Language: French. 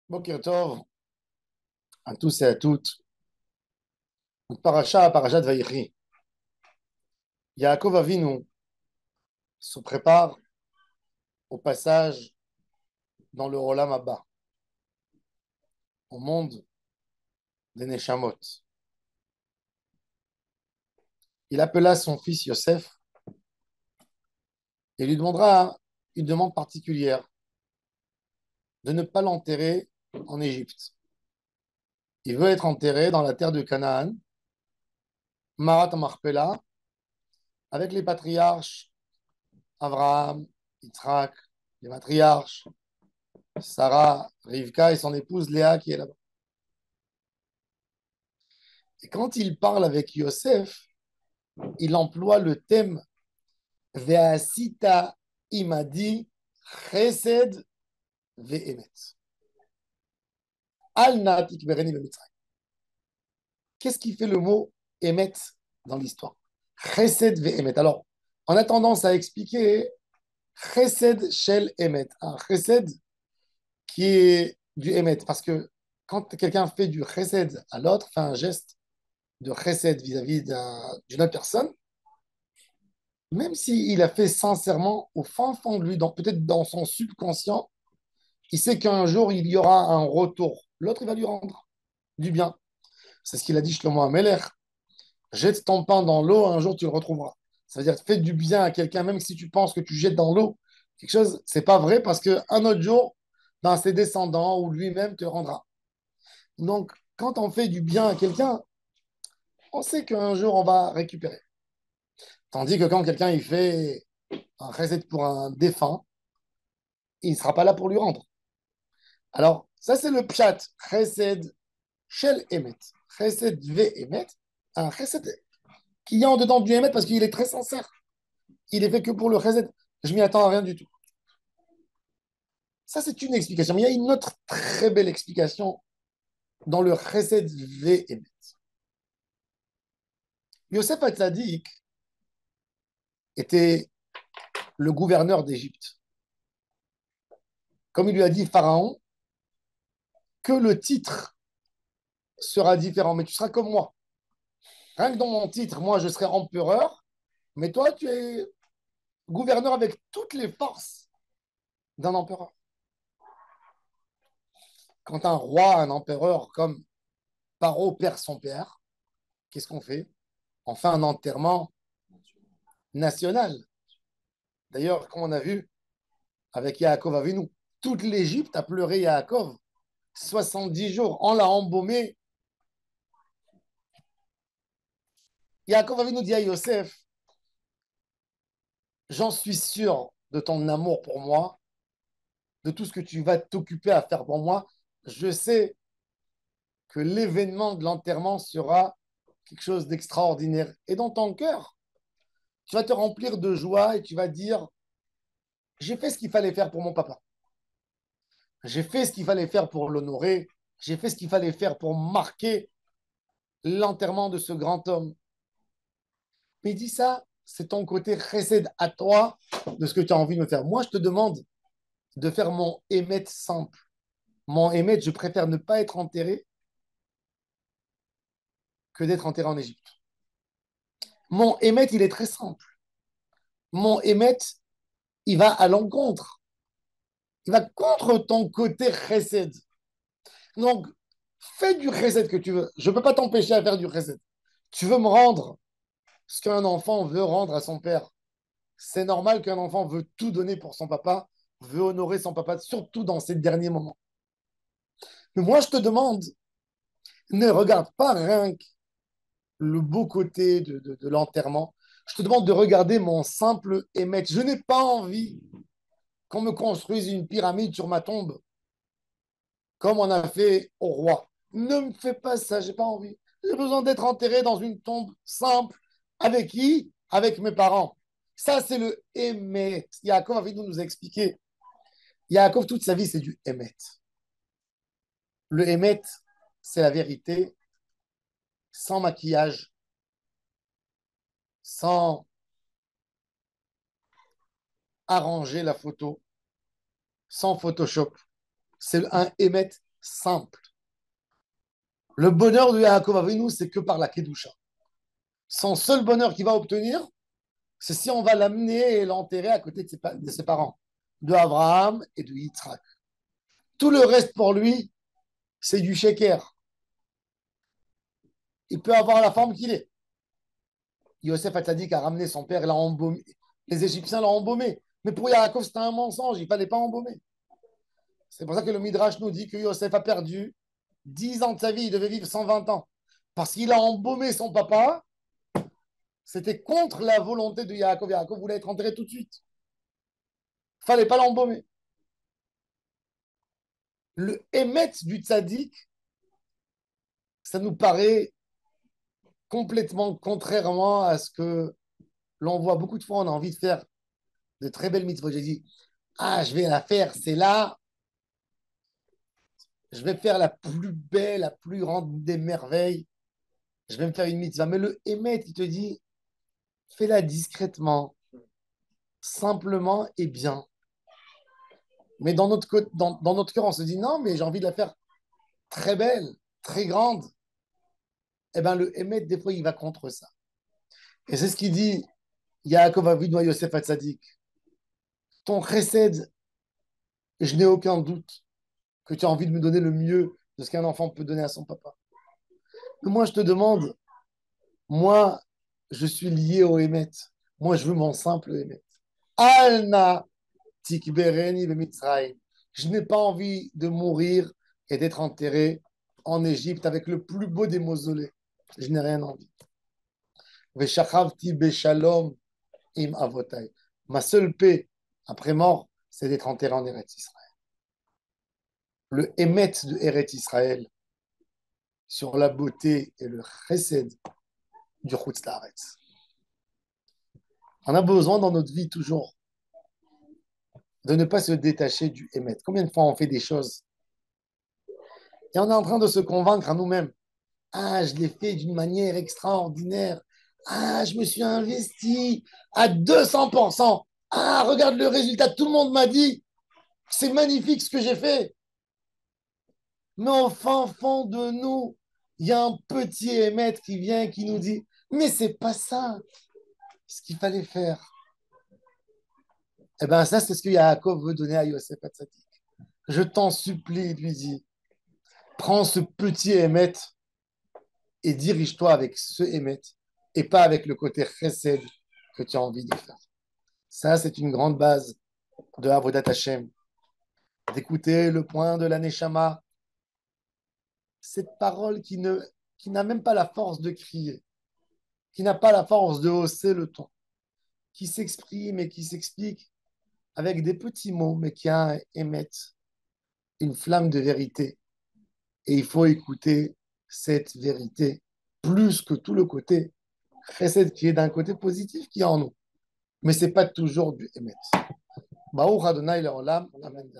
Boker Tov à tous et à toutes. Donc, parashat Vaïchi. Yaakov Avinu se prépare au passage dans le Olam Abba, au monde des Neshamot. Il appela son fils Yosef et lui demandera une demande particulière de ne pas l'enterrer en Égypte. Il veut être enterré dans la terre de Canaan, Marat Marpella, avec les patriarches Abraham, Yitzhak, les matriarches Sarah, Rivka et son épouse Léa qui est là-bas. Et quand il parle avec Yosef, il emploie le thème Ve'asita imadi chesed ve'emet. Al na'atik bereni be'mitzrayim. Qu'est-ce qui fait le mot emet dans l'histoire? Chesed ve'emet. Alors, on a tendance à expliquer chesed shel emet. Un chesed qui est du emet. Parce que quand quelqu'un fait du chesed à l'autre, fait un geste de chesed vis-à-vis d'une autre personne, même s'il a fait sincèrement au fin fond de lui, peut-être dans son subconscient, il sait qu'un jour, il y aura un retour. L'autre, il va lui rendre du bien. C'est ce qu'il a dit Shlomo Ameler. Jette ton pain dans l'eau, un jour, tu le retrouveras. Ça veut dire, fais du bien à quelqu'un, même si tu penses que tu jettes dans l'eau quelque chose, c'est pas vrai parce qu'un autre jour, dans ses descendants ou lui-même te rendra. Donc, quand on fait du bien à quelqu'un, on sait qu'un jour, on va récupérer. Tandis que quand quelqu'un il fait un recette pour un défunt, il ne sera pas là pour lui rendre. Alors, ça, c'est le pshat. Chesed shel emet. Chesed ve emet. Un chesed qui est en dedans du emet parce qu'il est très sincère. Il est fait que pour le chesed. Je m'y attends à rien du tout. Ça, c'est une explication. Mais il y a une autre très belle explication dans le chesed ve emet. Yosef Hatzadik était le gouverneur d'Égypte. Comme il lui a dit Pharaon, que le titre sera différent, mais tu seras comme moi. Rien que dans mon titre, moi, je serai empereur, mais toi, tu es gouverneur avec toutes les forces d'un empereur. Quand un roi, un empereur comme Paro perd son père, qu'est-ce qu'on fait? On fait un enterrement national. D'ailleurs, comme on a vu avec Yaakov Avinu, toute l'Égypte a pleuré Yaakov 70 jours. On l'a embaumé. Yaakov Avinu dit à Yosef, j'en suis sûr de ton amour pour moi, de tout ce que tu vas t'occuper à faire pour moi. Je sais que l'événement de l'enterrement sera quelque chose d'extraordinaire. Et dans ton cœur, tu vas te remplir de joie et tu vas dire, j'ai fait ce qu'il fallait faire pour mon papa. J'ai fait ce qu'il fallait faire pour l'honorer. J'ai fait ce qu'il fallait faire pour marquer l'enterrement de ce grand homme. Mais dis ça, c'est ton côté chesed à toi de ce que tu as envie de me faire. Moi, je te demande de faire mon émet simple. Mon émet, je préfère ne pas être enterré que d'être enterré en Égypte. Mon émet, il est très simple. Mon émet, il va à l'encontre. Il va contre ton côté chesed. Donc, fais du chesed que tu veux. Je ne peux pas t'empêcher à faire du chesed. Tu veux me rendre ce qu'un enfant veut rendre à son père. C'est normal qu'un enfant veut tout donner pour son papa, veut honorer son papa, surtout dans ces derniers moments. Mais moi, je te demande, ne regarde pas rien que le beau côté de l'enterrement. Je te demande de regarder mon simple émet. Je n'ai pas envie qu'on me construise une pyramide sur ma tombe, comme on a fait au roi. Ne me fais pas ça, j'ai pas envie. J'ai besoin d'être enterré dans une tombe simple. Avec qui? Avec mes parents. Ça, c'est le émet. Yaakov avait nous expliqué. Yaakov, toute sa vie, c'est du émet. Le émet, c'est la vérité, sans maquillage, sans arranger la photo, sans Photoshop. C'est un émet simple. Le bonheur de Yaakov Avinu, c'est que par la Kedusha. Son seul bonheur qu'il va obtenir, c'est si on va l'amener et l'enterrer à côté de ses parents, de Abraham et de Yitzhak. Tout le reste pour lui, c'est du sheker. Il peut avoir la forme qu'il est. Yosef Hatzadik a ramené son père, l'a embaumé. Les Égyptiens l'ont embaumé. Mais pour Yaakov, c'était un mensonge. Il ne fallait pas embaumer. C'est pour ça que le Midrash nous dit que Yosef a perdu 10 ans de sa vie. Il devait vivre 120 ans. Parce qu'il a embaumé son papa. C'était contre la volonté de Yaakov. Yaakov voulait être enterré tout de suite. Il ne fallait pas l'embaumer. Le Emet du Tzadik, ça nous paraît complètement contrairement à ce que l'on voit beaucoup de fois. On a envie de faire de très belles mitzvot. J'ai dit, je vais la faire, c'est là. Je vais faire la plus belle, la plus grande des merveilles. Je vais me faire une mitzvah. Mais le Emet, il te dit, fais-la discrètement, simplement et bien. Mais dans notre cœur, on se dit, non, mais j'ai envie de la faire très belle, très grande. Eh bien, le Emet, des fois, il va contre ça. Et c'est ce qu'il dit, Yaakov Avinu Yosef Hatzadik. Ton chesed, je n'ai aucun doute que tu as envie de me donner le mieux de ce qu'un enfant peut donner à son papa. Mais moi, je te demande, moi, je suis lié au Emet. Moi, je veux mon simple Emet. Alna tikbereni bemitzrayim. Je n'ai pas envie de mourir et d'être enterré en Égypte avec le plus beau des mausolées. Je n'ai rien envie. Veshachavti beshalom im avotai. Ma seule paix après mort, c'est d'être enterré en Eretz Israël. Le Emet de Eretz Israël sur la beauté et le chesed du Chutz La'aretz. On a besoin dans notre vie toujours de ne pas se détacher du Emet. Combien de fois on fait des choses et on est en train de se convaincre à nous-mêmes. Je l'ai fait d'une manière extraordinaire. Je me suis investi à 200%. Regarde le résultat. Tout le monde m'a dit, c'est magnifique ce que j'ai fait. Mais au fin fond de nous, il y a un petit émettre qui vient qui nous dit, mais c'est pas ça ce qu'il fallait faire. Eh bien, ça, c'est ce que Yaakov veut donner à Yosef Hatzadik. Je t'en supplie, il lui dit, prends ce petit émettre et dirige-toi avec ce émet et pas avec le côté chesed que tu as envie de faire. Ça, c'est une grande base de Avodat Hashem. D'écouter le point de la Neshama, cette parole qui n'a même pas la force de crier, qui n'a pas la force de hausser le ton, qui s'exprime et qui s'explique avec des petits mots, mais qui a un émet, une flamme de vérité. Et il faut écouter cette vérité plus que tout le côté chesed qui est d'un côté positif qui est en nous. Mais ce n'est pas toujours du émet. Baruch Adonai Leolam, Amen.